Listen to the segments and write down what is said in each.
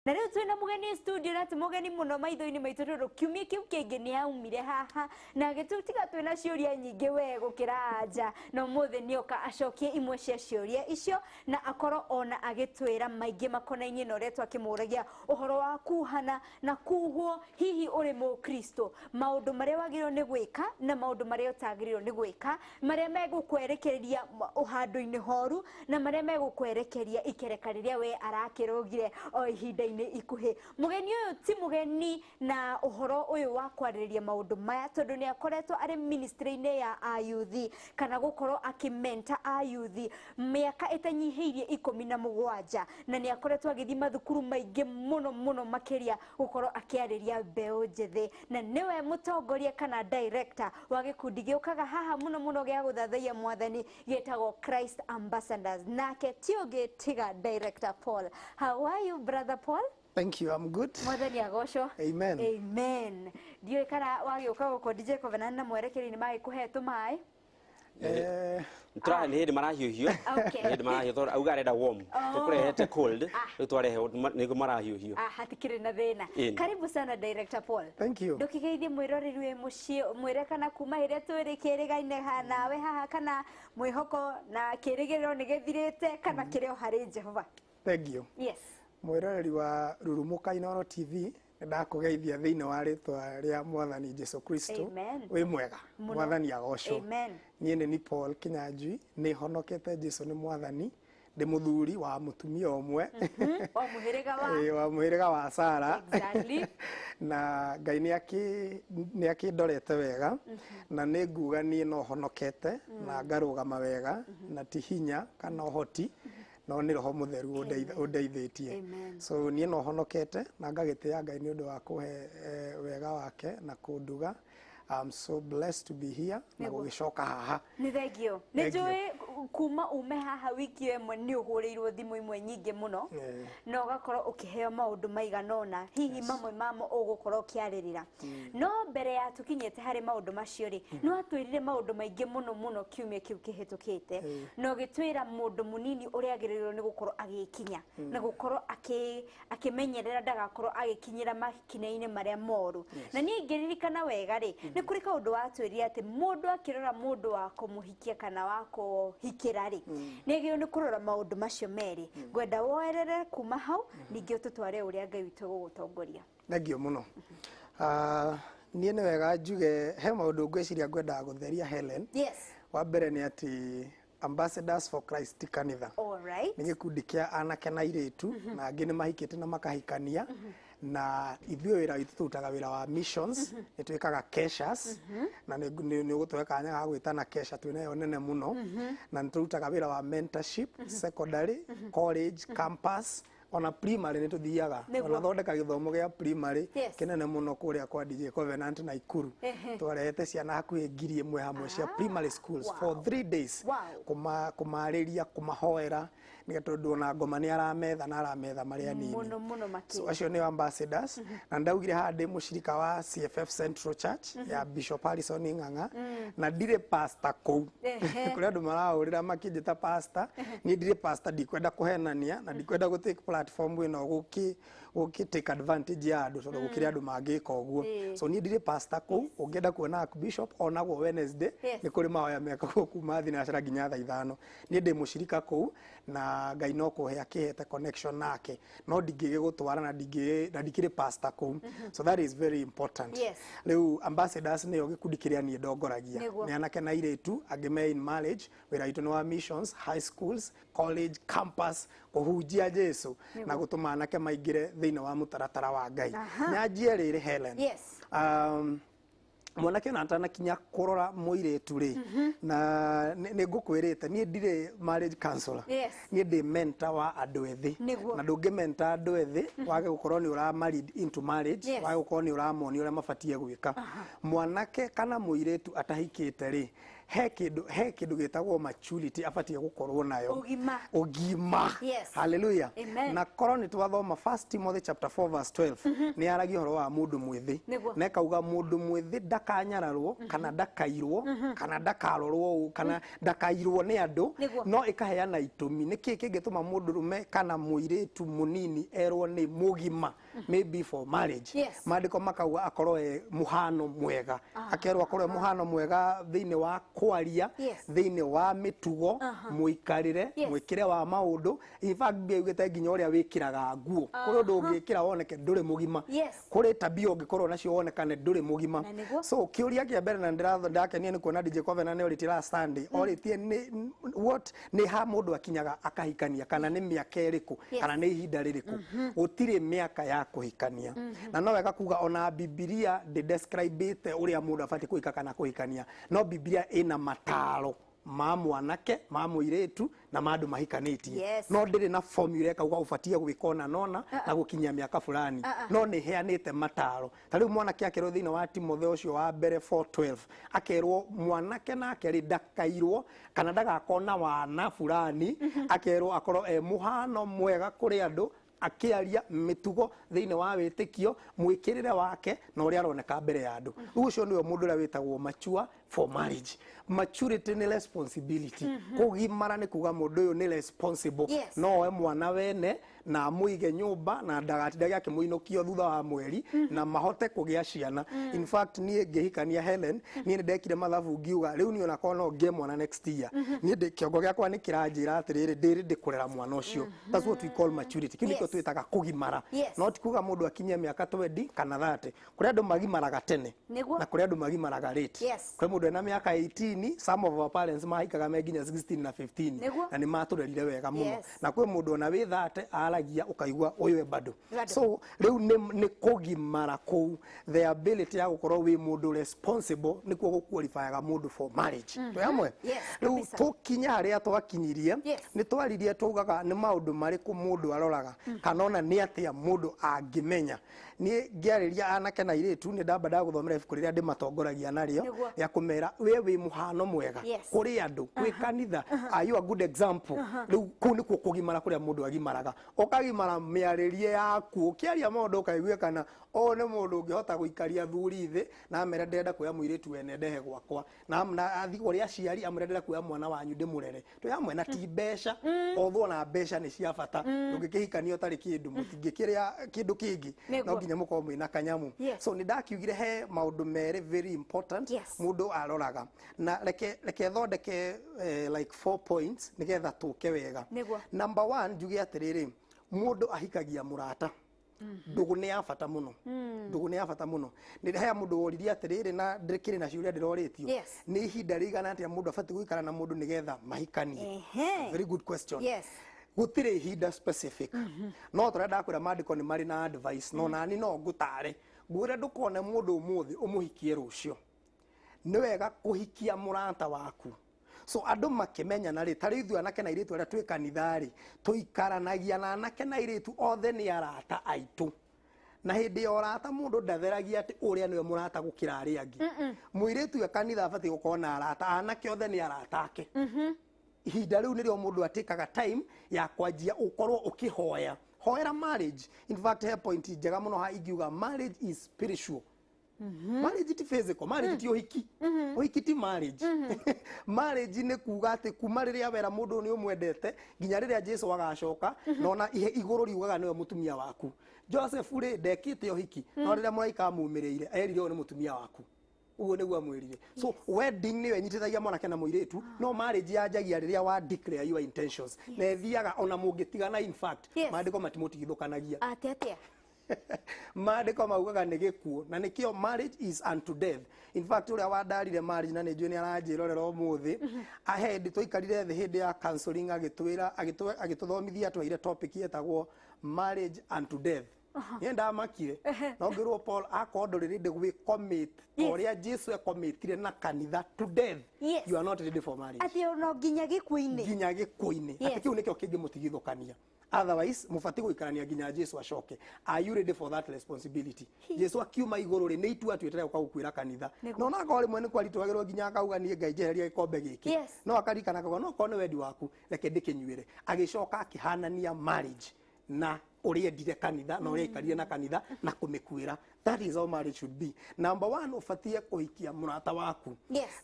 Na leo twina mugeni studio na mugeni muno maitho-ini maitu ruru kiumia kiu kingi ni aumire haha na gitutiga twina ciuria nyingi we gukira anja no muthe nioka acokie imwe cia ciuria icio na akoro ona agitwira maingi makonainie na uria twakimuragia uhoro wa kuhana na kuhwo hihi uri mukristo maundu maria wagirwo ni gwika na maundu maria utagirwo ni gwika maria megukwerekereria uhandu-ini horu na maria megukwerekeria ikereka riria we arakirugire o ihinda ni ikuhe mugeni uyu ti mugeni na uhoro uyu wa kwariria maundu maya tondu ni akoretwo ari ministry-ini ya ayuthi kana gukorwo akimenta ayuthi miaka itanyihiirie 17 na ni akoretwo agithii mathukuru maingi muno makiria gukorwo akiariria mbeu njethi na niwe mutongoria kana director wa gikundi giukaga haha muno gia guthathaia mwathani getagwo Christ Ambassadors nake tioge tiga director Paul. How are you, brother Paul? Thank you, I'm good. Mwathani agocwo. Amen. Amen. Ndiyo kana wagiuka guko DJ Covenant na mwerekeri ni magikuhe tumai. Try ni marahiuhio. Okay. Ni marahio auga reda warm. Tukurehete cold. Twarehe nigo marahiuhio. Hatikire na thina. Karibu sana Director Paul. Thank you. Ndukigeithie mwiroreri we mucie mwirekana kuma hiria twiri kirigaine nawe haha kana mwihoko na kirigiriro ni githirite kana kirio hari Jehova. Thank you. Yes. Mwiroreri wa Rurumuka Inooro TV ndakugeithia thiini wa ritwa ria mwathani Jesu Kristo wi mwega mwathani agocwo. Amen. Nie ni Paul Kinyanjui ni honokete Jesu ni mwathani ndi muthuri wa mutumia omwe wa muhiriga wa Sara. Exactly. Na Ngai ni akindorete wega na ni nguga ni no honokete na ngarugama wega na ti hinya kana uhoti no ni roho mutheru undeithitie. So nie no honokete na ngagitia Ngai ni undu wa kuhe wega wake na kunduga. I'm so blessed to be here na gugicoka haha. Ni thengio. Ni njui kuma ume haha wiki emwe ni uhurirwo thimu imwe nyingi muno no gakorwo ukiheo maundu maiganona hihi mamwe mamo ugukorwo ukiaririra no mbere ya tukinyete hari maundu macio ri no atwirire maundu maingi muno kiumia kiu kihitukite no gitwira mundu munini uri agirirwo ni gukorwo agikinya na gukorwo akimenyerera ndagakorwo agikinyira makinya-ini maria moru na ni ngiririkana wega ri ni kuri kaundu watwirire ati mundu akirora mundu wa kumuhikia kana wako hikira ri negio ni kurora maundu macio meri gwenda woerere kuma hau ningio tutware uria Ngai witu gugutongoria. Thengio muno. Nie ni wega njuge he maundu ngwiciria ngwenda gutheria Helen. Yes. Wa mbere ni ati Ambassadors for Christ kanitha. All right. Ni gikundi kia anake na iritu na angi ni mahikite na makahikania na ithio wira witu tutaga wira wa missions ni twikaga keshas na ni gutweka nya ga gwitana kesha twinayo nene muno na nitutaga wira wa mentorship secondary college campus ona primary ni tuthiaga ona thondeka githomo gia primary kinene muno kuria kwa DJ Covenant na Ikuru twarehete ciana hakuhi 1,000 hamwe cia primary schools for 3 days kumariria kumahoera ni tondu ona ngoma ni arametha na arametha maria nini muno maki so acio ni ambassadors na ndaugire hande mushirika wa CFF Central Church ya Bishop Harrison Ng'ang'a na ndire pastor kou kuri andu marahurira makinjita pastor ni ndire pastor ndikwenda kuhenania na ndikwenda gutake platform ino guki take advantage ya andu tondu gukiri andu mangika uguo so ni ndire pastor kou ungienda kuona bishop ona go Wednesday ni kuri mahoya meka kuma thinacara nginya thaa 5 ni ndi mushirika kou na Ngai no kuhe akihete connection nake no ndingige gutwara na ndikire pastor kou so that is very important. Riu ambassadors ni gikundi kiria ni ndongoragia ni anake na iritu agime in marriage wira itu no missions high schools college campus kuhujia Jesu na gutuma anake maingire thiini wa mutaratara wa Ngai nyanjie riri Helen. Mwanake na atanakinya kurora muiretu ri na ni ngukwirite ni ndire marriage counselor ni ndi mentor wa andu ethi na ndungi mentor andu ethi wage gukorwo ni ura married into marriage wage gukorwo ni uramoni uria mabatie gwika mwanake kana muiretu atahikite ri he kindu gitagwo maturity abatie gukorwo nayo ugima hallelujah na korwo ni twathoma 1 Timothy chapter 4 verse 12 ni aragia horo wa mundu mwithi na kauga mundu mwithi ndakanyararwo kana ndakairwo kana ndakarorwo kana ndakairwo ni andu no ikaheana itumi niki kingituma mundu rume kana muiretu munini erwo ni mugima maybe for marriage maandiko makauga akorwo muhano mwega akerwo akorwo muhano mwega thiini wa kwaria thiini wa mitugo muikarire mwikire wa maundu in fact biugite nginya uria wikiraga nguo kuri undu ungikira woneke nduri mugima kuri tabia ungikorwo nacio wonekane nduri mugima so kiuria kia mbere na ndakenia ni kuona DJ Covenant ni oritira Sunday oritie ni what ni ha mundu akinyaga akahikania kana ni miaka iriku kana ni ihinda ririku gutire miaka ya kuhikania na no wega kuga ona Biblia de describe it uria mundu afati kuhika kana kuhikania no Biblia ina mataro ma mwanake ma muiretu na mandu mahikanitie no ndiri na formula ekauga ufatie gwikona nona na gukinyia miaka fulani no ni heanite mataro tari mwanake akerwo thiini wa Timothy ucio wa mbere 4:12 akerwo mwanake na akeri ndakairwo kana ndagakona wana fulani akerwo akorwo muhano mwega kuri andu akiaria mitugo thiini wa witikio mwikirire wake na uria aroneka mbere ya andu ucio niwe mundu uria witagwo mature for marriage maturity ni responsibility kugimara ni kuga mundu uyu ni responsible no we mwana wene na muige nyumba na ndagatindage akimuinukio thutha wa mweri na mahote kugia ciana in fact nie ngihikania Helen nie ndekire mathabu ngiuga riu ni ona kono nge mwana next year nie ndikiongo giakwa ni kiranjira atiriri ndiri ndikurera mwana ucio that's what we call maturity kiniko twitaga kugimara no tikuga mundu akinyia miaka 20 kana 30 kuri andu magimaraga tene na kuri andu magimaraga late kuri mundu ena miaka 18 some of our parents mahikaga meginya 16 na 15 na ni maturerire wega muno na kuri mundu ona wi 30 alagia ukaigwa uyu bado so riu ni kugimara ku the ability ya gukorwo wi mundu responsible ni kuo guqualifyaga mundu for marriage yamwe riu tukinya haria twakinyirie ni twaririe tugaga ni maundu mariku mundu aroraga kana ona ni atia mundu angimenya ni ngiariria anake na iretu ni ndamba ndaguthomera ibuku riria ndimatongoragia nario ya kumera we wi muhano mwega kuri andu kwi kanitha are you a good example riu ku ni kugimara kuria mundu agimaraga ukagimara miaririe yaku ukiaria maundu ukaigua kana o ne mundu ungihota guikaria thuri thi na amere ndenda kuya muiretu wene ndehe gwakwa na athi uria aciari amere ndenda kuya mwana wanyu ndimurere to yamwe na ti besha otho na besha ni cia bata ndungikihikania utari kindu mutingikiria kindu kingi no nginya muko mwina kanyamu so ni ndakiugire he maundu mere very important mundu aroraga na reke thondeke like 4 points nigetha tuke wega number 1 njuge atiriri mundu ahikagia murata ndugu ni afata muno ndugu ni afata muno ni haya mundu woririe atiriri na ndikiri na ciuria ndiroritio ni ihinda rigana atia mundu afati guikara na mundu nigetha mahikanie very good question gutire ihinda specific no turenda kwira maandiko ni mari na advice no nani no ngutare ngure ndukone mundu umuthi umuhikie rucio ni wega kuhikia murata waku so andu makimenya na ri tari ithu anake na iritu aria twi kanithari tuikaranagia na anake na iritu othe ni arata aitu na hindi ya rata mundu ndatheragia ati uria niwe murata gukira ari angi muiritu ya kanitha afati gukona arata anake othe ni arata ake ihinda riu nirio mundu atikaga time ya kwanjia ukorwo ukihoya hoera marriage in fact he point njega muno ha ingiuga marriage is spiritual marriage ti physical marriage ti ohiki ohiki ti marriage marriage ni kuga ati kuma riria wera mundu ni umwendete nginya riria Jesu agacoka nona ihe iguru riugaga niwe mutumia waku Joseph ri ndekite ohiki no riria muraika amumirire erire ni mutumia waku ugo niguo amwirire so wedding ni wenyitithagia mwanake na muiretu no marriage yanjagia riria wa declare your intentions na ethiaga ona mungitigana in fact maandiko matimotigithukanagia atia maandiko maugaga ni gikuo na nikio marriage is unto death in fact uria wandarire marriage na ninjue ni aranjirorera umuthi ahead tuikarire thi hindi ya counseling agituthomithia twaire topic yetagwo marriage unto death yenda makire no ngirwo Paul akondo ready we commit oria Jesus commitire na kanitha to death you are not ready for marriage ati no nginya gikuini ati kiu nikio kingi mutigithukania otherwise mufati guikarania nginya Jesu acoke. Are you ready for that responsibility? Jesu akiuma iguru ri ni itua twetere kwa gukwira kanitha no na ko rimwe ni kwaritwagirwo nginya akauga nie Ngai jeheria gikombe giki no akarikana akauga no ko ni wendi waku reke ndikinyuire agicoka akihanania marriage na uria endire kanitha na uria ikarire na kanitha na kumikuira. That is how marriage should be. Number 1, ufatie kuhikia murata waku.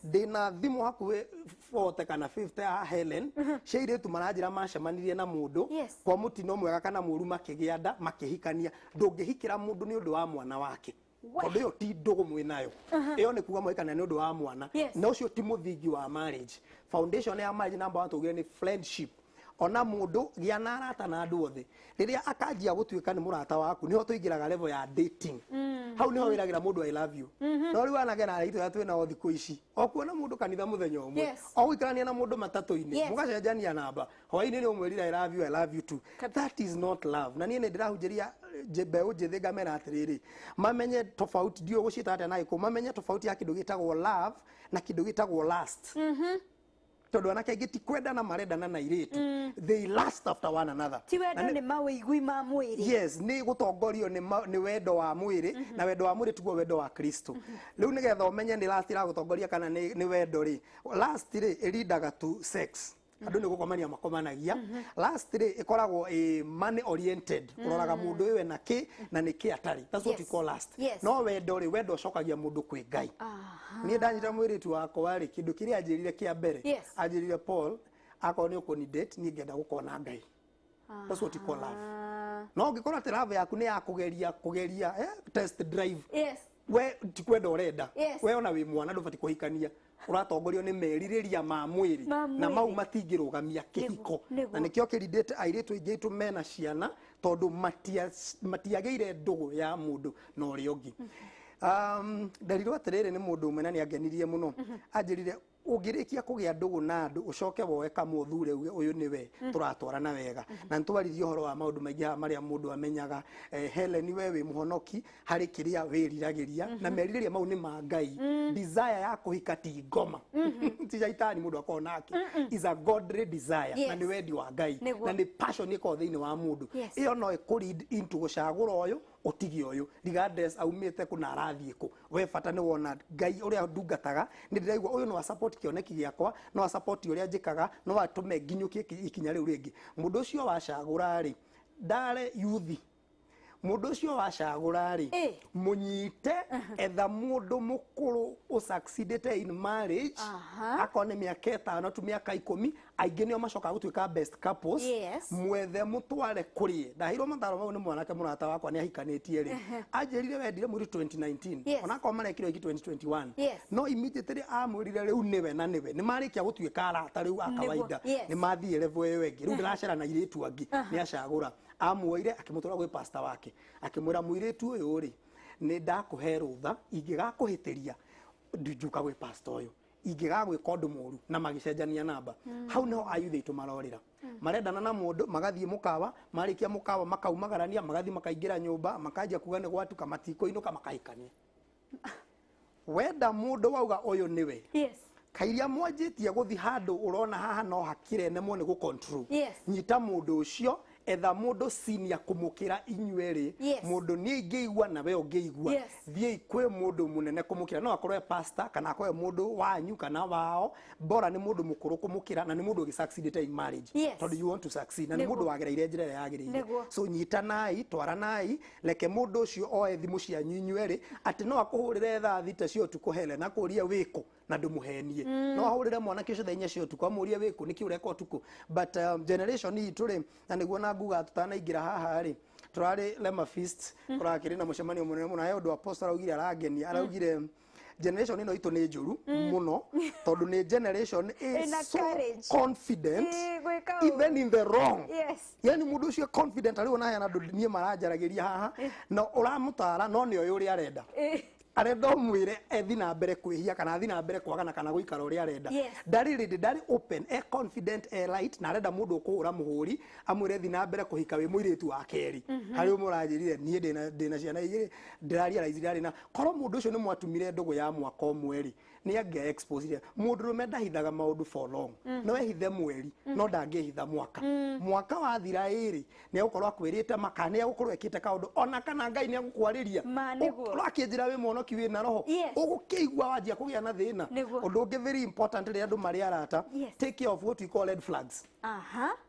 Ndina thimu hakuwe 40 kana 50 ya Helen sheire tu marajira macemanirie na mundu kwa mutino mwega kana muru makigianda makihikania ndungihikira mundu ni undu wa mwana wake tondu yo ti ndugu mwinayo iyo ni kuga mwikana ni undu wa mwana na ucio ti muthingi wa marriage. Foundation ya marriage number 1 tugire ni friendship. Ona mundu giana arata na andu othe riria akanjia gutuika ni murata waku niho tuingiraga level ya dating. Hau niho wiragira mundu I love you no ri wana gena itu ya twina othiku ici okuona mundu kanitha muthenya umwe o guikarania na mundu matatu-ini mugacenjania namba hwaini ni umwirira I love you too. That is not love. Na nie ni ndirahunjiria mbeũ njithi ngamera atiriri mamenye tofauti dio gucita ate na iko mamenye tofauti ya kindu gitagwo love na kindu gitagwo lust. Tondu anake giti kwendana marendana na iritu they last after one another. Ti wendo ni mawigwi ma mwiri. Yes, ni gutongorio ni wendo wa mwiri na wendo wa mwiri tugo wendo wa Kristo. Riu ni getha umenye ni last ira gutongoria kana ni wendo ri last ri iridaga to sex. Andu ni gukomania makomanagia. Last ri ikoragwo money oriented. Uroraga mundu iwe na ki na ni ki atari. That's what we call last. No wendo ri wendo cokagia mundu kwi Ngai. Ni ndanyita mwiritu wako ri kindu kiria ajirire kia mbere ajirire Paul akoni ukoni date ni ngenda gukona Ngai. That's what we call love. No ngikora ti love yaku ni ya kugeria test drive. We tikwenda urenda we ona wi mwana ndubati kuhikania uratongorio ni meririria ma mwiri na mau matingirugamia kihiko na nikio kiridate airitu ingitu mena ciana tondu matiageire ndugu ya mundu na uria ungi. Ndariro atiriri ni mundu umwe na ni angenirie muno anjirire ungirikia kugia ndugu na andu ucoke woe kamuthure uyu niwe turatwarana wega na ntwaririe horo wa maundu maingi maria mundu amenyaga. Helen we wi muhonoki hari kiria wiriragiria na meririria mau ni ma Ngai. Desire ya kuhika ti ngoma ti jaitani mundu akonake is a godly desire na ni wendi wa Ngai na ni passion iko thiini wa mundu iyo no ikulead into gucagura uyu utigi uyu regardless aumite kuna arathie ku we fata ni wona Ngai uria ndungataga ni ndiraigwa uyu no support kioneki giakwa no support uria njikaga no atume nginyukie ikinya riu ringi mundu ucio wacagura ri ndare youth mundu ucio wacagura ri munyite etha mundu mukuru usucceedete in marriage akone miaka 5 tu miaka 10 aingi nio macoka gutuika best couples mwethe mutware kuri ndahiro mataro mau ni mwanake murata wakwa ni ahikanitie ri anjirire wendire muri 2019 ona ko marekiro iki 2021 no immediately amwirire riu niwe na niwe ni marikia gutuika arata riu akawaida ni mathie level iyo ingi riu ndiracera na iritu angi ni acagura amwoire akimutwara gwe pastor wake akimwira mwiritu uyu ri ni ndakuhe rutha ingigakuhitiria njuka gwe pastor uyu ingigagwe kondu muru na magicenjania namba hau no ayuthe tu marorira marendana na mundu magathie mukawa marikia mukawa makaumagarania magathie makaingira nyumba makaja kuga ni gwatuka matiko inuka makahikania wenda mundu wauga uyu niwe kairia mwanjitie guthi handu urona haha no hakire nemo ni gu control nyita mundu ucio etha mundu senior kumukira inyueri mundu ni ingiigua na we ungiigua thie kwe mundu munene kumukira no akorwe pastor kana akorwe mundu wanyu kana wao bora ni mundu mukuru kumukira na ni mundu ugi-succeed in marriage tondu you want to succeed na ni mundu wagereire njira ya yagereire so nyitanai twaranai leke mundu ucio oe thimu cia inyueri ati no akuhurire tha thita cio tukuhele na kuria wiko na ndumuhenie no ahurire mwana kisho thenya cio tukamuria wiku niki ureka utuku but generation hii turi na niguo na nguga tutanaingira haha ri turari lema feast turakiri na mucemanio munene muno he undu apostle augire aragenia araugire generation ino itu ni njuru muno tondu ni generation is so confident even in the wrong yani mundu ucio confident ari ona yana nie marajaragiria haha no uramutara no ni oyo uri arenda arenda mwire ethi na mbere kwihia kana athi na mbere kwagana kana guikara uria arenda Yes. ndari open confident light na arenda mundu ukuhura muhuri amwire ethi na mbere kuhika wi muiritu wa keri hari umurajirire nie ndina ciana igiri ndiraria raizira na korwo mundu ucio ni mwatumire ndugu ya mwaka omweri ni angia expose mundu rume ndahithaga maundu for long no ehithe mweri no ndangihitha mwaka wathira iri ni gukorwo akwirite makane ya gukorwo ekite kaundu ona kana ngai ni agukwariria akinjira wi monoki wi na roho ugukeigua wanjia kugia na thina undu ungi very important ri andu mari arata take care of what we call red flags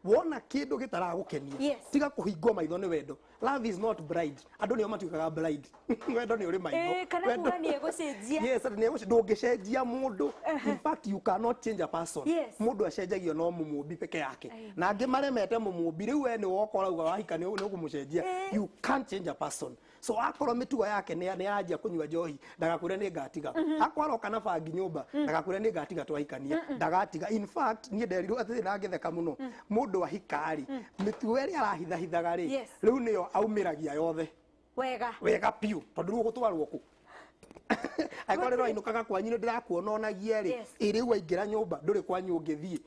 wona kindu gitaragukenia tiga kuhingwo maitho ni wendo love is not blind andu ni matuikaga blind wendo ni uri maitho kana kuga ni egucenjia yes ni ndungicenjia mundu in fact you cannot change a person mundu acenjagio no mumumbi peke yake na angi maremete mumumbi riu we ni wokora uga wahika ni ugumucenjia you can't change a person so akorwo mitugo yake ni anjia kunywa njohi ndagakwire ni ngatiga akwaro kana bangi nyumba ndagakwire ni ngatiga twahikania ndagatiga in fact ni nderiru ati na ngetheka muno mundu ahikari mitugo eri arahithahithaga ri riu niyo aumiragia yothe wega piu tondu riu gutwarwo ku aikorero ainukaga kwanyu ndirakuona onagia ri iri waingira nyumba nduri kwanyu ngithie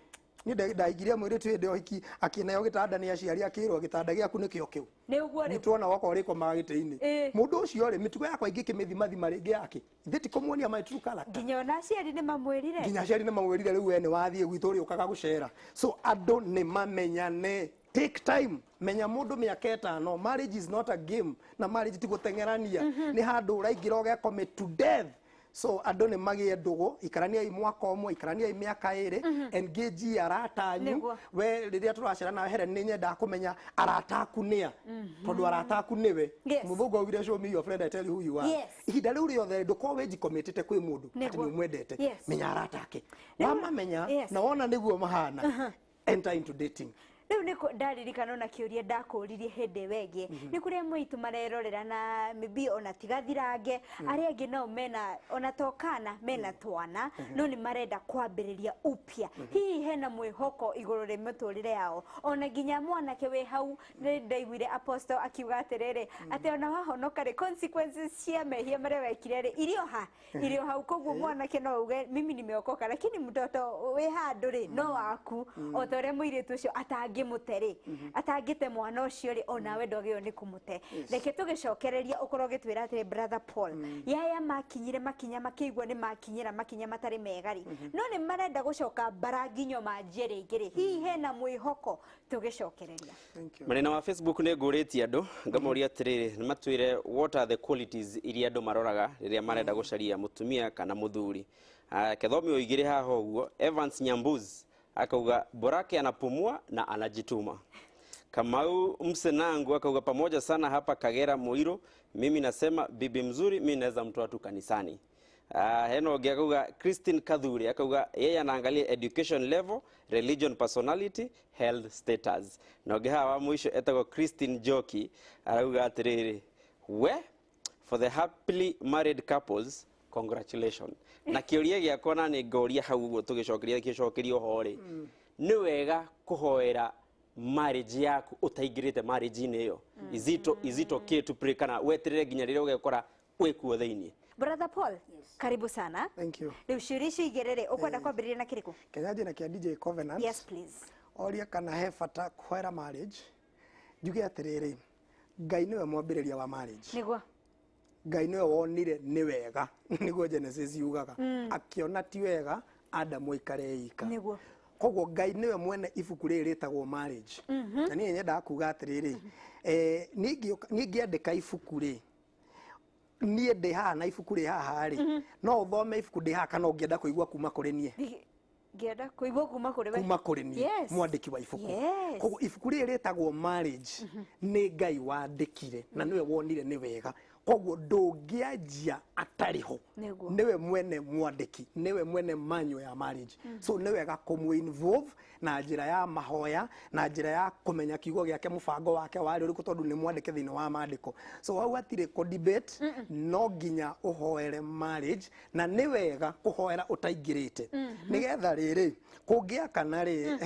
ni ndaigiria mwiri tu ndio hiki akinayo gitanda ni aciari akirwo gitanda giaku nikio kiu ni uguo ri tuona wako riko magagite-ini mundu ucio ri mitugo yakwa ingi kimithima ringi yake ithiti kumuonia my true character nginya ona aciari ni mamwirire riu we ni wathie gwitu ri ukaga gucera so andu ni mamenyane take time menya mundu miaka etano marriage is not a game na marriage ti gutengerania ni handu uraingira uge commit to death so andu ni magie ndugu ikarania i mwaka omwe ikarania i miaka iri engage aratanyu we riria turacera na here ni nyenda kumenya arataku nia tondu arataku niwe muthugo ugire show me your friend I tell you who you are ihinda riu riothe nduko weji committed kwi mundu ati ni mwendete menya aratake wamamenya na wona niguo mahana enter into dating riu niko ndaririkana ona kiuria ndakuririe hindi wege ni kuria mwitu marerorera na maybe ona tigathirange aria angi no mena ona tokana mena twana no ni marenda kwambiriria upya hihi hena mwihoko iguru ri muturire yao ona ginya mwanake we hau ndaiguire apostle akiuga atiriri ati ona wahonoka ri consequences cia mehia maria wekire ri irio hau koguo mwanake no uge mimi nimeokoka lakini mtoto we handu ri no waku otore muiritu ucio mutere atangite mwana ucio ri ona we ndogio ni kumute reke tugicokereria ukoro gitwira ati brother Paul yaya makinyire makinya makigwa ni makinyira makinya matari megari no ni marenda gucoka baraginyo manjere igiri hihi hena mwihoko tugicokereria marina wa Facebook ni nguritie andu ngamoria atiriri ni matwire what are the qualities iria andu maroraga riria marenda gucaria mutumia kana muthuri kethomi oigire haha uguo Evans Nyambuz akauga borake anapumua na anajituma. Kamau Msenangu akauga pamoja sana hapa Kagera Muiro, mimi nasema bibi mzuri mimi naweza mtoa tu kanisani. Heno akauga Christine Kadhuri akauga yeye anaangalia education level, religion, personality, health status. Na hawa mwisho etago Christine Joki akauga atiriri for the happily married couples congratulations. Na kiuria giakona ni ngoria hau guo tugicokerio hori ni wega kuhoera marriage yaku utaingirite marriage ini yo is it okay to pray kana wetirire ginya rire ugekora wikuo thiini brother Paul karibu sana thank you riu shirishi igerere ukwenda kwambiriria na kiriku Kinyanjui na kia DJ Covenant yes please oria kana he bata kuhoera marriage njuge atiriri Ngai niwe mwambiriria wa marriage niguo Ngai niwe wonire ni wega niguo Genesis yugaga akiona ti wega Adamu ikare ika niguo koguo Ngai niwe mwene ibuku riri ritagwo marriage na niĩ nyenda kuga atiriri ningiandika ibuku ri niĩ ndi haha na ibuku ri haha ri no uthome ibuku ndi haha kana ungienda kuigua kuma kuri niĩ ngienda kuigua kuma kuri we kuma kuri niĩ mwandiki wa ibuku koguo ibuku riri ritagwo marriage ni Ngai wandikire na niwe wonire ni wega koguo ndungianjia atariho niwe mwene mwandiki niwe mwene manyo ya marriage so niwe wega kumu involve na njira ya mahoya na njira ya kumenya kiugo giake mubango wake wari uriku tondu ni mwandike thini wa maandiko so wau atire ko debate no ginya uhoere marriage na ni wega kuhoera utaingirite nigetha riri kungia kana ri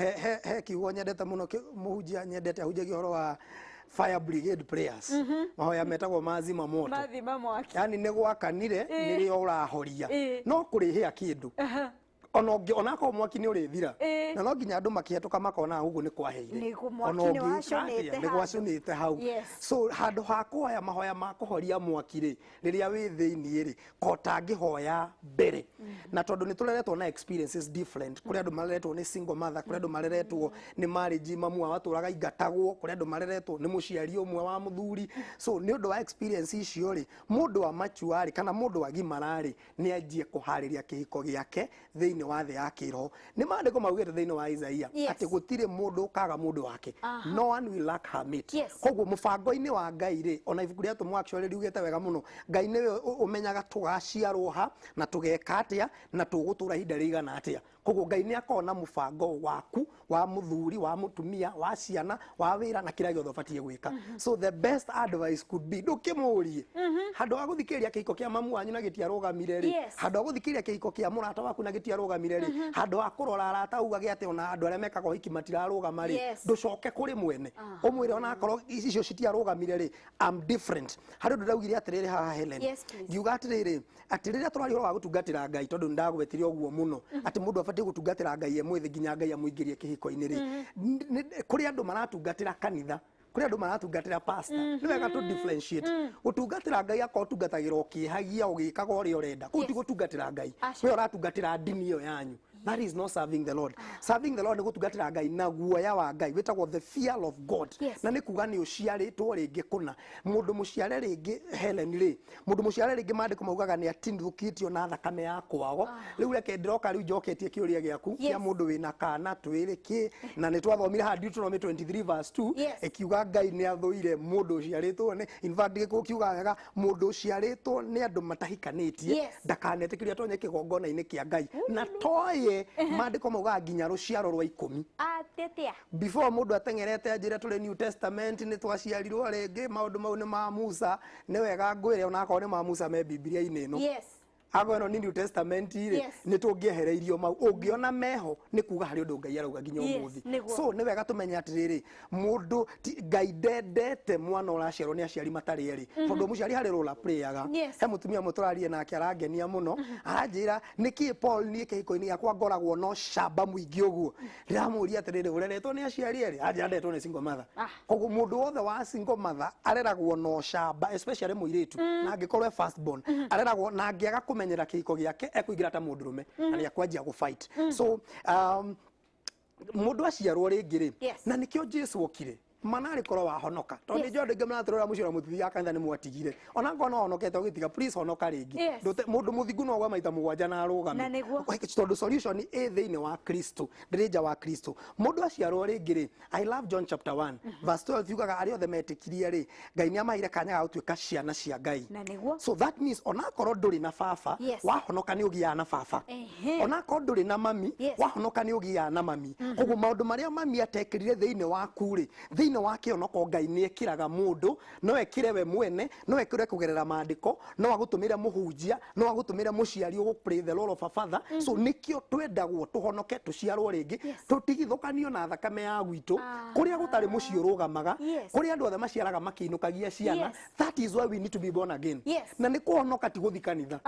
he kiugo nyendete muno muhunjia nyendete ahunjagia horo wa fire brigade prayers mahoya metagwo mazima moto yani nĩ gwakanire nĩrĩo ũrahoria no kũrĩhĩa kĩndũ onako mwaki nĩ ũrĩthira na no nginya andũ makĩhetũka makona ũguo nĩ kwaheire nĩ gwacũnĩte hau so handũ ha kũhoya mahoya ma kũhoria mwaki rĩ rĩrĩa wĩ thĩiniĩ rĩ ko tangĩhoya mbere na tondũ nĩ tũreretwo na experiences different kũrĩ andũ mareretwo nĩ single mother kũrĩ andũ mareretwo nĩ marriage mamu watũraga ingatagwo kũrĩ andũ mareretwo nĩ mũciari ũmwe wa mũthuri so nĩ ũndũ wa experience icio rĩ mũndũ wa machuarĩ kana mũndũ wa gimararĩ nĩ anjie kũharĩria kĩhiko gĩake thĩinĩ wa thĩ ya kĩroho nĩ maandĩko maugĩte thĩinĩ wa Isaia atĩ gũtirĩ mũndũ ũkaga mũndũ wake no one will lack her mate koguo mũbango-inĩ wa Ngai rĩ ona ibuku rĩa tũmũ actually riugĩte wega mũno Ngai nĩwe ũmenyaga tũgaciarwo ha na tũgeka atĩa na tũgũtũra ihinda rĩigana atĩa koguo Ngai nĩ akona mũbango waku wa mũthuri wa mũtumia wa ciana wa wĩra na kĩrĩa gĩothe ũbatiĩ gwĩka so the best advice could be ndũkĩmũrie handũ wa gũthikĩrĩria kĩhiko kĩa mamu wanyu na gĩtiarũgamire rĩ handũ wa gũthikĩrĩria kĩhiko kĩa mũrata waku na gĩtiarũgamire rĩ handũ wa kũrora arata augage atĩ ona andũ arĩa mekaga ũhiki matirarũgama rĩ ndũcoke kũrĩ mwene ũmwĩre ona akorwo icio citiarũgamire rĩ I'm different harĩ ũndũ ndaugire atĩrĩrĩ haha Helen ngiuga atĩrĩrĩ atĩ rĩrĩa tũrari ũhoro wa gũtungatĩra Ngai tondũ ndagwetire ũguo mũno atĩ mũndũ abatiĩ gũtungatĩra Ngai mwĩthĩ nginya Ngai amũingĩrie kĩhiko-inĩ rĩ kũrĩ andũ maratungatĩra kanitha kũrĩ andũ maratungatĩra pastor nĩ wega to differentiate gũtungatĩra Ngai akorwo ũtungatagĩra ũkĩhagia ũgĩkaga ũrĩa ũrenda kũu ti gũtungatĩra Ngai we ũratungatĩra ndini ĩyo yanyu that is not serving the Lord serving the Lord nĩ gũtungatĩra Ngai na guoya wa Ngai wĩtagwo the fear of God na nĩ kuga nĩ ũciarĩtwo rĩngĩ kũna mũndũ mũciare rĩngĩ Helen rĩ mũndũ mũciare rĩngĩ maandĩko maugaga nĩ atindũkĩtio na thakame ya kwao rĩu reke ndĩroka rĩu njoketie kĩũria gĩaku kĩa mũndũ wĩna kana twĩrĩ kĩ na nĩ twathomire ha Deuteronomy 23 verse 2 ĩkiuga Ngai nĩ athũire mũndũ ũciarĩtwo nĩ in fact gĩkũ kiuga wega mũndũ ũciarĩtwo nĩ andũ matahikanĩtie ndakanetĩkĩrio atonye kĩgongona-inĩ kĩa Ngai na toye maandĩko maugaga nginya rũciaro rwa 10 before mũndũ ateng'erete njĩra tũrĩ New Testament nĩ twaciarirwo rĩngĩ maũndũ mau nĩ ma Musa nĩ wega ngwĩre ona akorwo nĩ ma Musa me Biblia-inĩ ĩno agweno ni New Testament ire nĩ tũngĩehereirio mau ũngĩona meho nĩ kuga harĩ ũndũ Ngai arauga nginya ũmũthĩ so nĩ wega tũmenye atĩrĩrĩ mũndũ Ngai ndendete mwana ũraciarwo nĩ aciari matarĩ erĩ tondũ mũciari harĩ role playaga he mũtumia mũtũrarie nake arangenia mũno aranjĩra nĩkĩ Paul niĩ kĩhiko-inĩ gĩakwa ngoragwo no camba mũingĩ ũguo ndĩramũria atĩrĩrĩ ũreretwo nĩ aciari erĩ ndendetwo nĩ single mother koguo mũndũ wothe wa single mother areragwo no camba especially mũirĩtu na angĩkorwo first born areragwo na angĩaga menyera kĩhiko gĩake ekũingĩra ta mũndũrũme na nĩ akwanjia gũ-fight so mũndũ aciarwo rĩngĩ rĩ na nĩkĩo Jesũ okire manarĩ korwo wahonoka tondũ nĩ njondĩ ngamana tũrora mũciara mũtuthi ya kanitha nĩ mwatigire ona ngona honokete ũgĩtiga please honoka rĩngĩ mũndũ mũthingu no gwa maita mũgwanja na arũgame tondũ solution ĩ thĩinĩ wa Kristo ndĩrĩ nja wa Kristo mũndũ aciarwo rĩngĩ rĩ I love John chapter 1 verse 12 yugaga arĩa othe metĩkirie rĩ Ngai nĩ amaheire kanya ga gũtuĩka ciana cia Ngai so that means ona korwo ndũrĩ na baba wahonoka nĩ ũgiaga na baba ona korwo ndũrĩ na mami wahonoka nĩ ũgiaga na mami koguo maũndũ marĩa mami atekĩrire thĩinĩ waku rĩ thĩinĩ wa kĩonoko Ngai nĩ ekĩraga mũndũ no ekĩre we mwene no ekĩre kũgerera maandĩko no agũtũmĩre mũhunjia no agũtũmĩre mũciari ũgũ pray the Lord of a father so nĩkĩo twendagwo tũhonoke tũciarwo rĩngĩ tũtigithũkanio na thakame ya gwitũ kũrĩa gũtarĩ mũciĩ ũrũgamaga kũrĩa andũ othe maciaraga makĩinũkagia ciana that is why we need to be born again na nĩ kũhonoka ti gũthi kanitha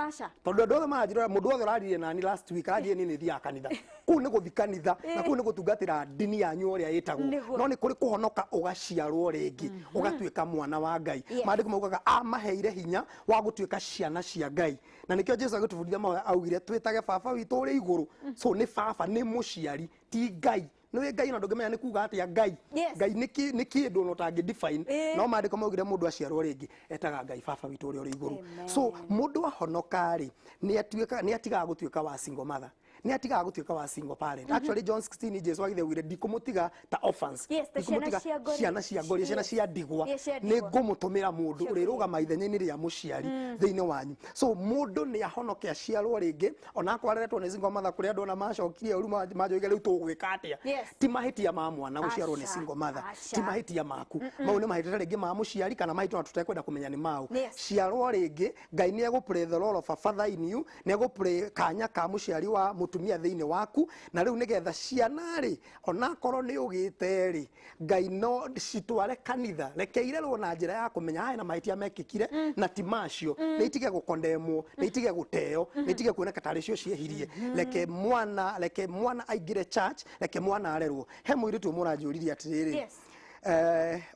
tondũ andũ othe maranjĩra mũndũ othe ũraririe nani last week aranjĩre niĩ nĩ thiaga kanitha kũu nĩ gũthi kanitha na kũu nĩ gũtungatĩra ndini yanyu ũrĩa ĩtagwo no nĩ kũrĩ kũhonoka ũgaciarwo rĩngĩ ũgatuĩka mwana wa Ngai maandĩko maugaga amaheire hinya wa gũtuĩka ciana cia Ngai na nĩkĩo Jesũ agĩtũbundithia maũndũ augire twĩtage baba witũ ũrĩ igũrũ so nĩ baba nĩ mũciari ti Ngai nĩ Ngai na ndũngĩmenya nĩ kuga atĩa Ngai Ngai nĩ kĩndũ no tangĩ define no maandĩko maugire mũndũ aciarwo rĩngĩ etaga Ngai baba witũ ũrĩa ũrĩ igũrũ so mũndũ ahonoka rĩ nĩ atigaga gũtuĩka wa single mother nĩ atigaga gũtuĩka wa single parent actually John 16 Jesũ agĩthewire ndikũmũtiga ta orphans ndikũmũtiga ciana cia ngori ciana cia ndigwa nĩ ngũmũtũmĩra mũndũ ũrĩrũgama ithenya-inĩ rĩa mũciari thĩinĩ wanyu so mũndũ nĩ ahonoke aciarwo rĩngĩ ona akwareretwo nĩ single mother kũrĩa andũ ona macokirie ũru manjoige rĩu tũgwĩka atĩa ti mahĩtia ma mwana gũciarwo nĩ single mother ti mahĩtia maku mau nĩ mahĩtia rĩngĩ ma mũciari kana mahĩtia ona tũtekwenda kũmenya nĩ mau ciarwo rĩngĩ Ngai nĩ egũ pray the Lord of a father in you nĩ egũ pray kanya ka mũciari wa mutumia thiini waku na riu nigetha ciana ri ona korwo ni ugite ri Ngai no citware kanitha rekeirerwo na njira ya kumenya haya na mahitia mekikire na ti macio ni itige gukondemwo ni itige guteo ni itige kuoneka tari cio ciehirie reke mwana aingire church reke mwana arerwo he muiritu muranjuririe atiriri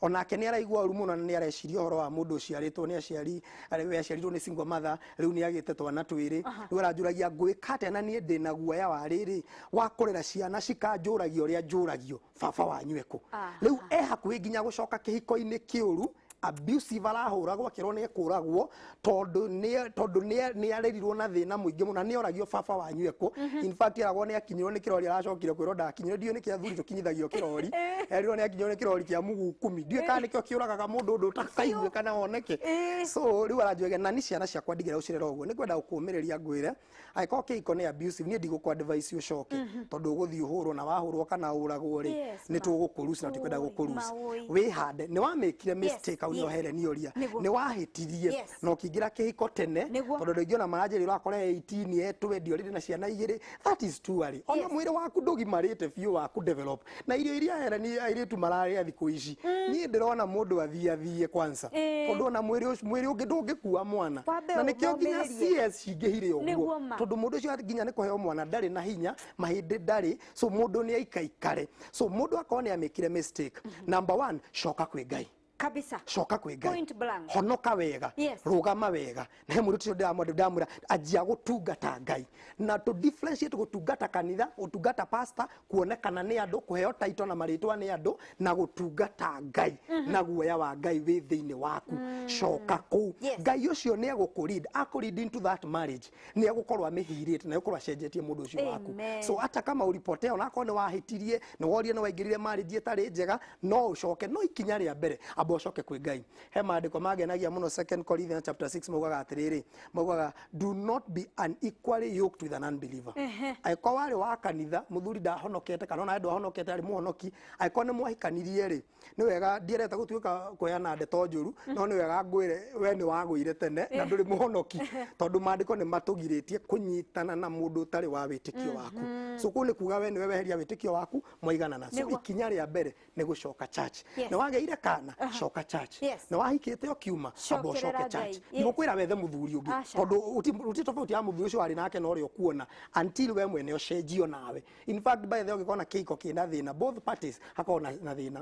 onake ni araigua uru muno ni areciria horo wa mundu uciaritwo ni aciari we aciarirwo ni single mother riu ni agite twana twiri riu aranjuragia ngwika atia na ni ndina guoya wa riri wa kurera ciana cikanjuragia uria njuragio baba wanyu eko riu hakuhi nginya gucoka kihiko-ini kiuru abusive arahuragwo akirwo ni ekuragwo tondu ni arerirwo na thina muingi muno ni oragio baba wanyu eko in fact aragwo ni akinyirwo ni kirori aracokire kwirwo ndakinyirwo dio ni kia thuri tukinyithagio kirori erirwo ni akinyirwo ni kirori kia mugukumi dio kana nikio kiuragaga mundu undu utakaigwe kana oneke so riu aranjwege na ni ciana ciakwa ndigera ucirera uguo ni kwenda gukumiriria ngwire aiko kihiko ni abusive ni ndigo kwa advice ucoke tondu uguthi uhurwo na wahurwo kana uragwo ri ni tugukuruci na tikwenda gukuruci wihande ni wamekire mistake no Helen oria ni wahitirie no kingira kihiko tene tondu ngiona maranjiri rakora 18 yetu wedio riri na ciana igiri that is too early ona mwire waku ndugimarite fiu waku develop na irio iria Helen airitu mararia thiku ici ni ndirona mundu athie kwanza tondu ona mwiri ungi ndungikua mwana na nikio nginya CS cingihire uguo tondu mundu ucio nginya ni kuheo mwana ndari na hinya mahindi ndari so mundu ni aikaikare so mundu akone amikire mistake number 1 coka kwi Ngai kabisa coka kwi Ngai point blank honoka wega rugama wega na muruti cio ndamura ajia gutungata Ngai na to differentiate gutungata kanitha gutungata pastor kuonekana ni andu kuheo title na maritwa ni andu na gutungata Ngai na guoya wa Ngai wi thiini waku coka ku Ngai ucio ni egukulead akulead into that marriage ni egukorwa mihirite na egukorwa cenjetie mundu ucio waku so hata kama ulipotea ona ko ni wahitirie ni worie ni waingirire marriage itari njega no ucoke no ikinya ria mbere abocoke kwi Ngai he maandiko magenagia muno 2 Corinthians chapter 6 mogaga atiriri mogaga do not be unequally yoked with an unbeliever aiko wari wa kanitha muthuri ndahonokete kana ona ndu ahonokete ari muhonoki aiko ni mwahikanirie ri ni wega ndiereta gutuika kuheana ndeto njuru no ni wega ngwire we ni wagwire tene na nduri muhonoki tondu maandiko ni matugiritie kunyitana na mundu utari wa witikio waku so ku ni kuga we ni weheria witikio waku mwaigana na so ikinya ria mbere ni gucoka church ni wageire kana coka church na wahikite okiuma abo coke church ngukwira wethe muthuri ungi tondu uti tofauti ya muthuri ucio ari nake no ri okuona until we mwene ucenjio nawe in fact by the way ukikona kiko kina thina both parties hakona na thina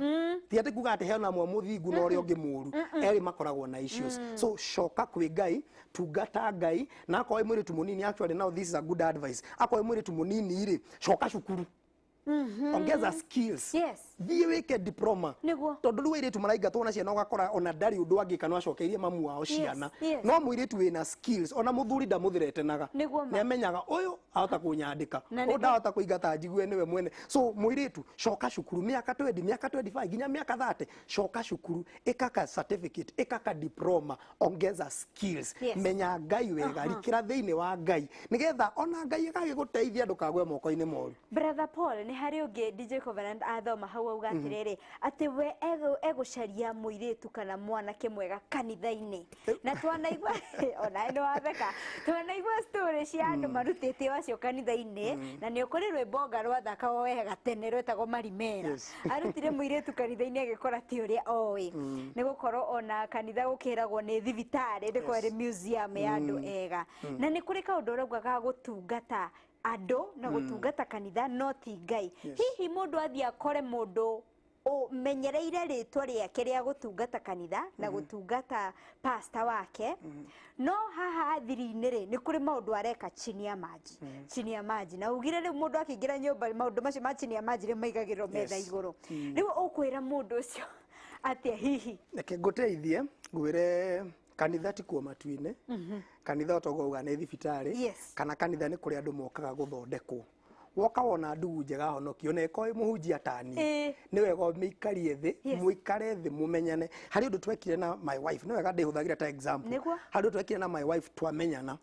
ti ati kuga ati hena mwe muthingu no ri ungi muru eri makoragwo na issues so coka kwi Ngai tungata Ngai na akoe mwiri tu munini actually now this is a good advice akoe mwiri tu munini ri coka cukuru ongeza skills thie wike diploma tondu riu iritu maraigatwo na ciana ugakora ona ndari undu angi kana acokeirie mamu wao ciana no muiritu wina skills ona muthuri ndamuthiretenaga ni amenyaga uyu ahota kunyandika ndahota kuigata njigue niwe mwene so muiritu coka cukuru miaka 20 miaka 25 nginya miaka 30 coka cukuru ikaka certificate ikaka diploma ongeza skills menya Ngai wega rikira thiini wa Ngai nigetha ona Ngai agagiguteithia ndukagwe moko-ini moru brother Paul ni hari ungi DJ Covenant athoma hau auga atiriri ati we egucaria muiritu kana mwanake mwega kanitha-ini na twanaigua ona ino watheka twanaigua story cia andu marutite wacio kanitha-ini na ni ukuri rwimbo rwathaka wega tene rwetagwo marimera arutire muiritu kanitha-ini agikora ti uria oi ni gukorwo ona kanitha gukiragwo ni thibitari ndiko ri museum ya andu ega na ni kuri kaundu raugaga gutungata ando na gutungata kanitha no ti Ngai hihi mundu athia akore mundu menyereire ritwa riake ria gutungata kanitha na gutungata pastor wake no haha thiri-ini ri ni kuri maundu areka chini ya maji na ugire ri mundu akingira nyumba maundu macio ma chini ya maji ri maigagirwo metha iguru riu ukwira mundu ucio atia hihi reke nguteithie ngwire kanitha ti kuo matu-ini kanitha otogouga ni thibitari kana kanitha ni kuri andu mokaga guthondekwo woka wona ndugu njega honokio na iko muhunjia tani ni wega meikarie thi muikare thi mumenyane hari undu twekire na my wife ni wega ndihuthagira ta example hari undu twekire na my wife twamenyana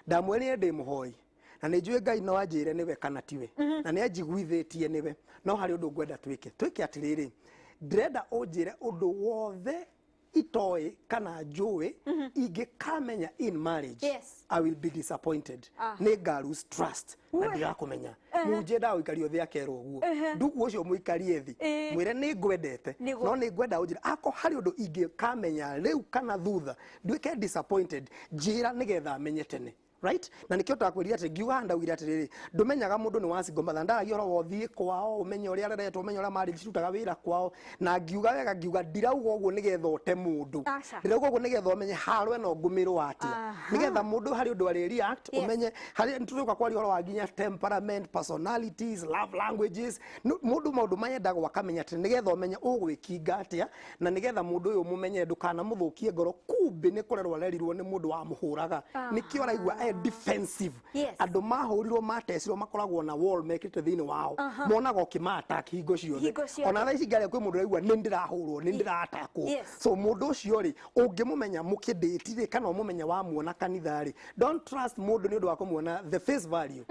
ndamwere ndi muhoi na ni njue Ngai no anjire niwe kana tiwe na ni anjiguithitie niwe no hari undu ngwenda twike atiriri ndirenda unjire undu wothe itoe kana njũĩ ingĩkamenya in marriage Yes. I will be disappointed nĩ lose trust na ndirakũmenya munje ndaũikario thĩ akerwo ũguo ndugu ũcio mũikarie thĩ mwĩre nĩ ngwendete no nĩ ngwenda ũnjĩra ako harĩ ũndũ ingĩkamenya rĩu kana thutha nduĩke disappointed njĩra nĩgetha menye tene right na nikio takwĩrira atĩ ngiuga ndaugire atĩrĩrĩ ndũmenyaga mũndũ nĩ wa single mother ndaragia ũhoro wothiĩ kwao ũmenye ũrĩa areretwo ũmenye ũrĩa marriage cirutaga wĩra kwao na ngiuga wega ngiuga ndirauga ũguo nĩgetha ũte mũndũ ndirauga ũguo nĩgetha ũmenye harwe no ngũmĩrwo atĩa nĩgetha mũndũ harĩ ũndũ arĩ react ũmenye harĩ nĩtũrĩuka kwaria ũhoro wa nginya temperament personalities love languages mũndũ maũndũ mayendagwo akamenya atĩ nĩgetha ũmenye ũgwĩkinga atĩa na nĩgetha mũndũ ũyũ mũmenye ndũkanamũthũkie ngoro kumbe nĩ kũrerwo arerirwo nĩ mũndũ wa mũhũraga nĩkĩo araigua defensive andũ mahũrirwo matecirwo makoragwo na wall mekĩte thĩinĩ wao monaga ũkĩma-attack hingo ciothe ona thaa ici ngaria kwĩ mũndũ ũraigua nĩ ndĩrahũrwo nĩ ndĩra-attackwo so mũndũ ũcio rĩ ũngĩmũmenya mũkĩndĩti-rĩ kana ũmũmenye wamuona kanitha-rĩ don't trust mũndũ nĩ ũndũ wa kũmuona the face value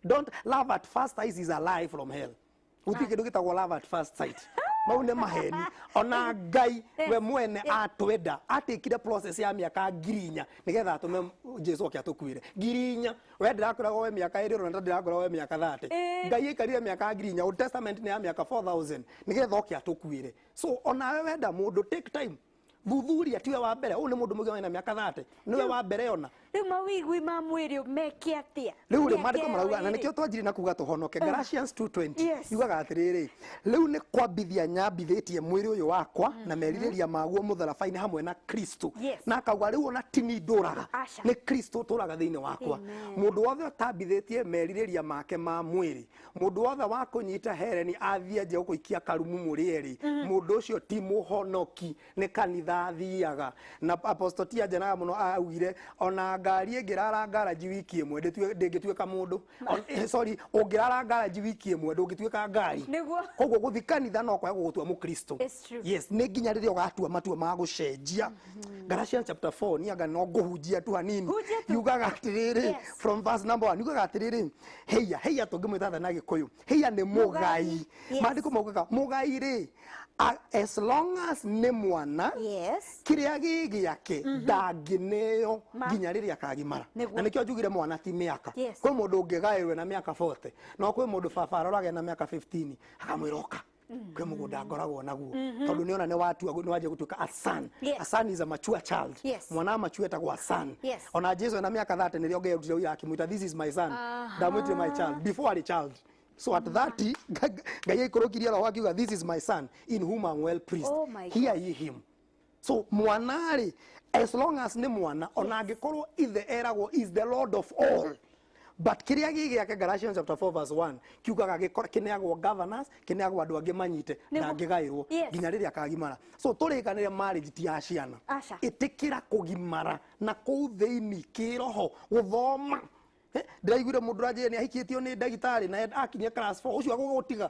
don't love at first sight is a lie from hell gũtirĩ kĩndũ gĩtagwo love at first sight mau nĩ maheni ona Ngai we mwene atwenda atikire process ya miaka 4,000 nigetha atume Jesu oke atukuire 4,000 we ndirakoragwo we miaka 2 na ndirakoragwo we miaka 30 Ngai ikarire miaka 4,000 Old Testament ni ya miaka 4,000 nigetha oke atukuire so ona we wenda mundu take time thuthuria tiwe wa mbere ũyũ nĩ mũndũ mũgĩ wĩna mĩaka 30 nĩwe wa mbere ona rĩu mawĩigwi ma mwĩrĩ meke atĩa rĩu rĩ maandĩko marauga na nĩkĩo twanjire na kuga tũhonoke Galatians 2:20 yugaga atĩrĩrĩ rĩu nĩ kwambithia nyambithĩtie mwĩrĩ ũyũ wakwa na merirĩria maguo mũtharabai-inĩ hamwe na Kristo na akauga rĩu ona tini ndũraga nĩ Kristo tũraga thĩinĩ wakwa mũndũ wothe ũtambithĩtie merirĩria make ma mwĩrĩ mũndũ wothe wa kũnyita hereni athiĩ nje gũikia karumu mũrĩerĩ mũndũ ũcio ti mũhonoki nĩ kanitha athiaga na apostle ti ajanaga mũno augire ona ngari ĩngĩrara ngaraji wiki ĩmwe ndĩngĩtuĩka mũndũ sorry ũngĩrara ngaraji wiki ĩmwe ndũngĩtuĩka ngari koguo gũthiĩ kanitha no kwaga gũgũtua mũkristo yes nĩ nginya rĩrĩa ũgatua matua ma gũcenjia Galatians chapter 4 niaga no ngũhunjia tu hanini yugaga atĩrĩrĩ from verse number 1 yugaga atĩrĩrĩ heia tũngĩmwĩta na Gĩkũyũ heia nĩ mũgai maandĩko maugaga mũgai rĩ as long as nĩ mwana kĩrĩa gĩgĩake ndangĩneo nginya rĩrĩa akagimara na nĩkĩo njugire mwana ti mĩaka kwĩ mũndũ ũngĩgaĩrwo na mĩaka 40 no kwĩ mũndũ baba arorage na mĩaka 15 akamwĩroka kwĩ mũgũnda ngoragwo naguo tondũ nĩona nĩ watua nĩ wanjia gũtuĩka a son is a mature child mwana mature etagwo a son ona Jesu na mĩaka 30 nĩrĩo Ngai arutire wĩra akĩmwĩta this is my son ndamwĩtire my child before arĩ child so at 30 Ngai aikũrũkirie roho akiuga this is my son in whom I'm well pleased hear ye him so mwana rĩ as long as nĩ mwana ona angĩkorwo ithe eragwo is the Lord of all but kĩrĩa gĩgĩake Galatians chapter 4 verse 1 kiugaga kĩneagwo governors kĩneagwo andũ angĩ manyite na angĩgaĩrwo nginya rĩrĩa akagimara so tũrĩkanĩre marriage ti ya ciana ĩtĩkĩra kũgimara na kũu thĩinĩ kĩroho gũthoma ndĩraiguire mũndũ ranjĩre nĩ ahikĩtio nĩ ndagĩtarĩ na akinyia class 4 ũcio agũgũtiga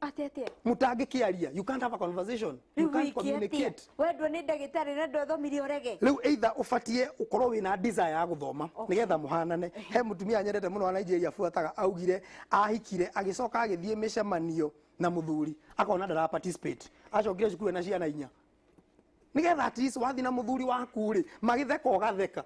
atete mutangĩkĩaria you can't have a conversation you can't communicate wendwo nĩ ndagĩtarĩ na ndwathomirie ũrege rĩu either ũbatie ũkorwo wĩna desire ya gũthoma nĩgetha mũhanane he mũtumia nyendete mũno wa Nigeria buataga augire ahikire agĩcoka agĩthiĩ mĩcemanio na mũthuri akona ndara participate acokire cukuru na ciana 4 nigetha at least wathi na muthuri waku ri magitheka ugatheka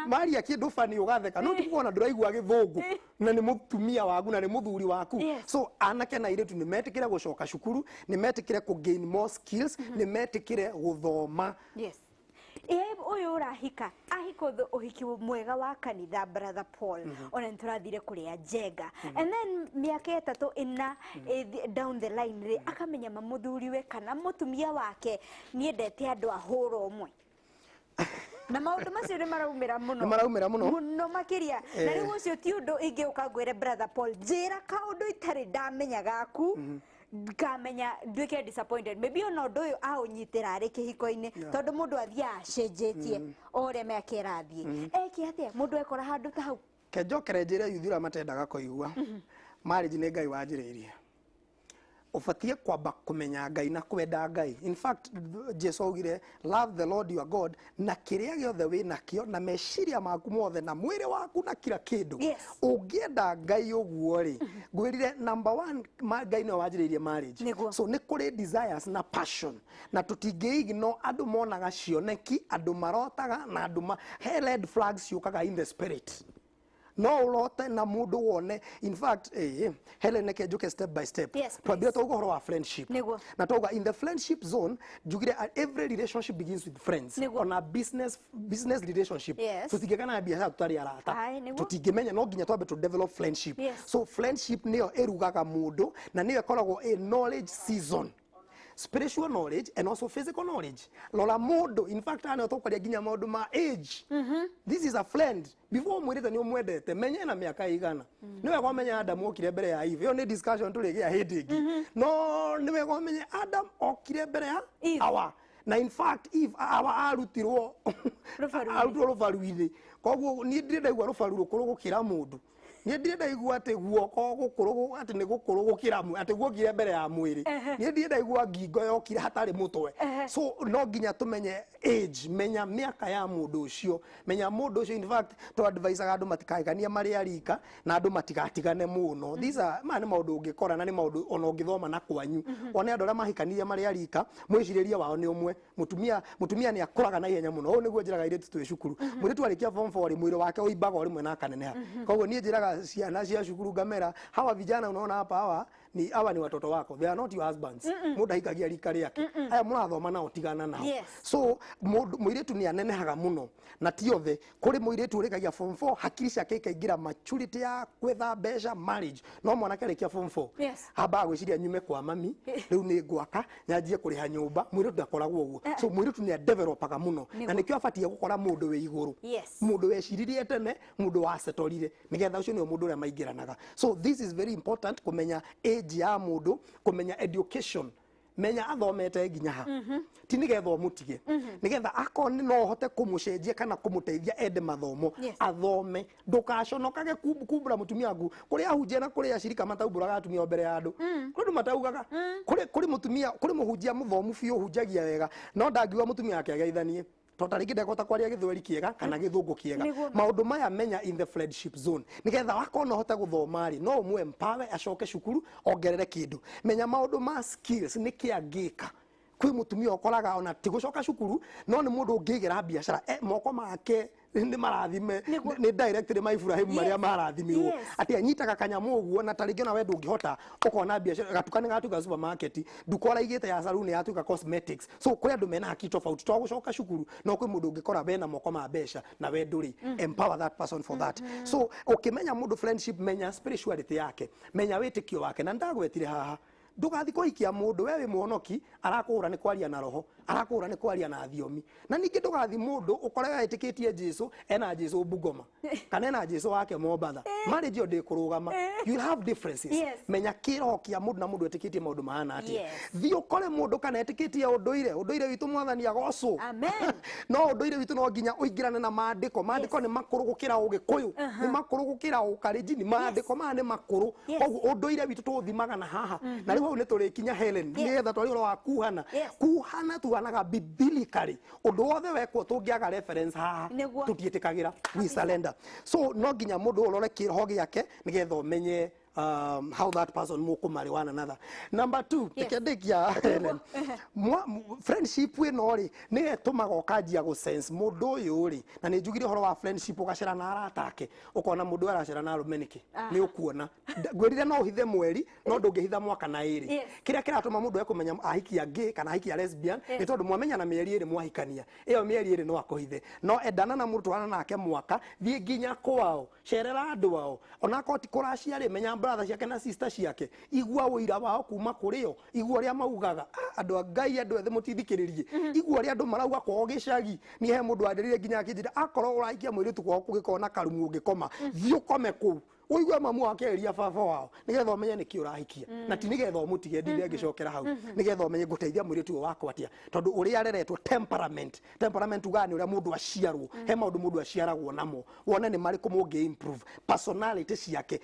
maria kindu fani ugatheka no tikuona ndiraigua githungu na ni mutumia waku na ni muthuri waku so anake na iretu ni metikire gucoka cukuru ni metikire ku gain more skills ni metikire guthoma uyu urahika ahiko uhiki mwega wa kanitha brother Paul ona nturathire kuria Jenga and then miaka 3 ina down the line ri akamenya mamuthuriwe kana mutumia wake niendete andu ahuro umwe na maundu macio ni maraumira muno makiria na riu ucio ti undu ingi ukagwire brother Paul njira kaundu itari ndamenya gaku ngamenya nduike disappointed maybe ona undu uyu aunyitira ari kihiko-ini tondu mundu athia cenjetie ore meke rathie eki atia mundu ekora handu ta hau kenjokere njire yuthira matendaga kuigua marriage ni Ngai wanjiriirie ubatie kwamba kumenya Ngai na kwenda Ngai. In fact Jesu augire love the Lord your God na kiria giothe winakio na meciria maku mothe na mwiri waku na kila kindu. Ungienda Ngai uguo ri ngwirire number 1 Ngai no wanjiririe marriage. So ni kuri desires na passion na tutingeignore andu monaga cioneki, andu marotaga na andu red flags yukaga in the spirit. No urote na mundu wone. In fact Helen neke njuke step by step. Twambia tu uhoro wa friendship na toga in the friendship zone jugire every relationship begins with friends. On a business relationship tutingekana na biashara tutari arata, tutingemenya no nginya twambe to develop friendship. So friendship niyo erugaga mundu na niyo ekoragwo a knowledge season, spiritual knowledge and also physical knowledge. Lola modo, in fact ana tokaria ginya modo ma age. This is a friend. Before mwirite ni umwendete menye na miaka igana. Niwe kwa menya Adam okire mbere ya Eve. Yo ni discussion tuligia headache. No niwe kwa menya Adam okire mbere ya Hawa. Na in fact Eve awa arutirwo rufaru-ini. Koguo ni ndirenda igwa rufaru rukuru gukira mundu. Ni ndirenda igwa ati guoko gukuru ati ni gukuru gukira mu ati guokire mbere ya mwiri. Ni ndirenda igwa ngingo yokire hatari mutwe. So no nginya tumenye age, menya miaka ya mundu ucio, menya mundu ucio. In fact to advise andu matikaigania mari arika na andu matigatigane muno. These are mane maundu ungikora na ni maundu ona ungithoma na kwanyu. One andu ara mahikanirie mari arika mwiciriria wao ni umwe. Mutumia ni akuraga na ihenya muno. O niguo njiraga iritu twi cukuru. Muritu arikia form 4 mwiri wake uibaga rimwe na kaneneha. Koguo ni njiraga ciana cia cukuru ngamera hawa vijana unaona hawa ni watoto wako, they are not your husbands. Mundu hikagia rika riake aya murathoma nao tigana nao. So muiritu ni anenehaga muno na tiothe kuri muiritu urikagia form 4 hakiri ciake ikaingira maturity ya kwetha mbeca marriage. No mwanake arikia form 4 haba gwiciria nyume kwa mami riu ni ngwaka nyanjie kuriha nyumba, muiritu ndakoragwo uguo. So muiritu ni developaga muno na nikio abatie gukora mundu we iguru, mundu weciririe tene, mundu wa setorire nigetha ucio ni mundu uria maingiranaga. So this is very important kumenya age ya mundu, kumenya education, menya athomete nginya ha ti nigetha mutige nigetha akoni no hote kumucenjia kana kumuteithia ende mathomo athome ndukaconokage kumbura mutumia ngu kuri ahunjia na kuri ashirika mataumburaga atumia mbere ya andu kundu mataugaga kuri mutumia kuri muhunjia muthomu biu hunjagia wega no ndangiwa mutumia yake ageithanie tota rigi ndekota kwaria githweri kiega kana githungu kiega. Maundu maya menya in the friendship zone nigetha wakona hota guthoma ri no mu empower acoke cukuru ongerere kindu. Menya maundu ma skills ni kiangika kwi mutumia okoraga ona tigucoka cukuru no ni mundu ungigera biashara moko make ni marathime ni directly ma Ibrahim maria marathimirwo ati anyitaga kanyamu uguo na taringi ona we ndungihota ukona biashara gatukane gatuka supermarket dukora igite ya saluni yatuka cosmetics. So kuri andu mena haki tofauti to gucoka cukuru no kwi mundu ungikora bena moko ma besha na we nduri empower that person for that. So ukimenya mundu friendship, menya spirituality yake, menya witikio wake. Na ndagwetire haha ndugathi kuhikia mundu wewe muonoki arakura ni kwaria na roho, arakura ni kwaria na thiomi. Na ningi ndugathi mundu ukorewe etikitie Jesu ena Jesu Bugoma kana ena Jesu wake Mombatha marriage ode kurugama. You have differences. Menya kiroho kia mundu na mundu etikitie maundu mahana ati thi ukore mundu kana etikitie unduire witu mwathani agocwo no unduire witu no nginya uingirane na maandiko ni makuru gukira ugikuyu ni makuru gukira ukarinji ni maandiko ni makuru. Koguo unduire witu tuthimaga na haha na riu ni turikinya Helen nigetha twari ro wa Kuuhana Kuuhana tuhanaga biblically undu wothe wekwo tungiaga reference haha tutietikagira we surrender. So no nginya mundu urore kiroho giake nigetha umenye how that person mukumari one another. Number 2 tekendekia Helen friendship we no ri ni etumaga ukanjia go sense mundu uyu ri na ni njugire horo wa friendship ugacera na aratake ukona mundu aracera na rumeniki ni ukuona gwirire no uhithe mweri no ndungihitha mwaka na iri kiria kiratuma mundu ekumenya ahikia gay kana ahikia lesbian ni tondu mwamenya na mieri iri mwahikania iyo mieri iri no akuhithe no endana na mundu twana nake mwaka thie nginya kwao cerera andu wao ona koti kuracia ri menya brother ciake na sister ciake igua wira wao kuma kurio igua ria maugaga andu Ngai andu ethe mutithikiririe igua ria andu marauga kwao gicagi ni he mundu andirire nginya akinjira akoro uraikia mwiritu kwao kugikona karumu ungikoma thio kome ku uigwa mamu wake eria baba wao nigetha umenye niki urahikia na ti nigetha umutige ndithe ngicokera hau nigetha umenye nguteithia mwiritu wakwa atia tondu uria areretwo temperament ugani uria mundu aciarwo he maundu mundu aciaragwo namo wona ni mariku mungi improve personality ciake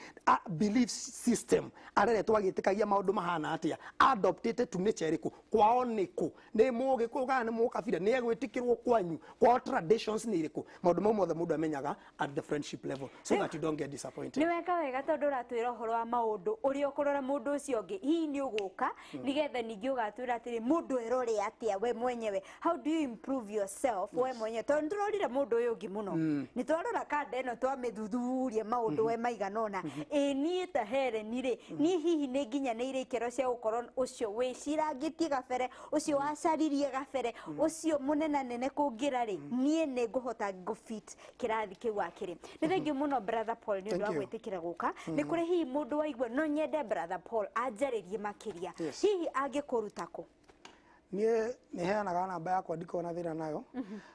belief system areretwo agitikagia maundu mahana atia adopted to nature iriku kwao niku ni mugi kugana ni mukabira ni egwitikirwo kwanyu kwao traditions ni iriku maundu mau mothe mundu amenyaga at the friendship level so that you don't get disappointed. Ni weka wega tondu ratwira uhoro wa maundu uri ukurora mundu ucio ungi hihi ni uguka nigetha ningi ugatwira atiri mundu erore atia we mwenyewe how do you improve yourself we mwenyewe tondu turorire mundu uyu ungi muno ni twarora kanda ino twamithuthuria maundu we maiganona ni ta Helen ri ni hihi ni nginya ni irikero cia gukorwo ucio wicirangitie gabere ucio wacaririe gabere ucio munena nene kungira ri nie ni nguhota gufit kirathi kiu akiri ni thank you muno brother Paul ni ndu agwitikira guka ni kuri hihi mundu waigwa no nyende brother Paul anjaririe makiria hihi angikurutako nie ni heanaga namba yakwa ndikona thina nayo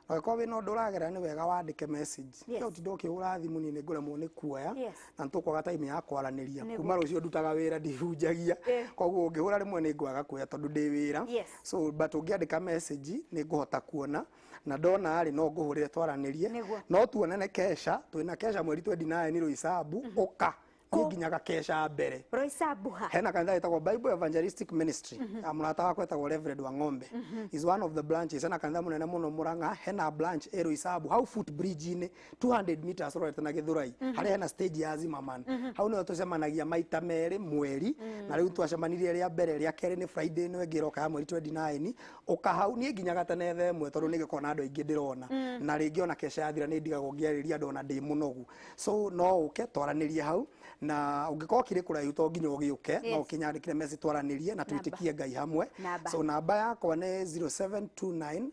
na kwa wina undu uragera ni wega wandike message yo tindo kihura thimu ni nguremwo ni kuoya na ntukwaga time ya kwaraniria kuma rucio ndutaga wira ndihunjagia koguo ngihura rimwe ni ngwaga kuoya tondu ndi wira so but ungiandika message ni nguhota kuona na ndona ari no nguhurire twaranirie no tuonane kesha twina kesha mweri 29 ni Roisabu oka nginyaga kesha mbere Roisabu ha hena kanitha etagwo Bible Evangelistic Ministry amurata wakwa etagwo Reverend wa Ng'ombe is one of the branches hena kanitha munene muno Murang'a hena branch Roisabu hau footbridge ni 200 meters rorete na Githurai hari hena stage ya Zimmerman hau no tucemanagia maita meri mweri na riu twacemanirie ria mbere ria keri ni Friday no ngiroka ya mweri 29 uka hau ni nginyaga tene themwe tondu nigikona andu aingi ndirona na ringi ona kesha yathira ni ndigagwo ngiariria ndona ndi munogu so no uke twaranirie hau na ungikorwo kiri kuraihu to nginya ugiuke no kinyandikire message twaranirie na twitikie Ngai hamwe so namba yakwa ni 0729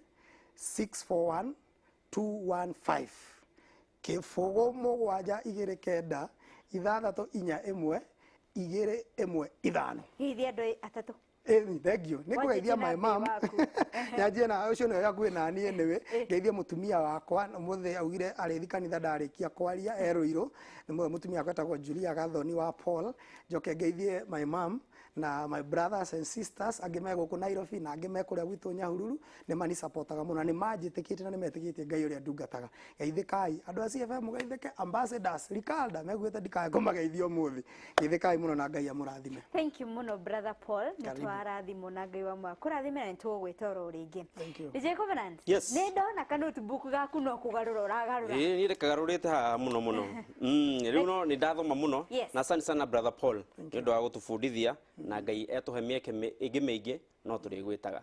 641 215 kifugo mugwanja igiri kenda ithathatu inya imwe igiri imwe ithano hithi andu atatu thank you ni kugeithia my mom nyanjie na ucio no yakuwe na nie niwe geithia mutumia wakwa muthe augire arithi kanitha ndarikia kwaria eruiro ni mutumia wakwa etagwo Julia Gathoni wa Paul njoke geithie my mom na my brothers and sisters angi me guku Nairobi na angi me kuria gwitu Nyahururu ni mani supportaga muno ni manjitikite na ni metikitie Ngai uria ndungataga geithikai andu a CFM geithike ambassadors Ricardo megwite ndikae kumageithio muthi geithikai muno na Ngai amurathime. Thank you muno brother Paul nitwarathimo na Ngai wa mwako kurathimira nitugwitoro ringi nije covenant ni ndona kana notebook gaku no kugarura uragarura ni rekagarurite ha muno riu no ni ndathoma muno na asante sana brother Paul ni ndo wa gutufundithia na Ngai etuhe mieke ingi mingi no turi gwitaga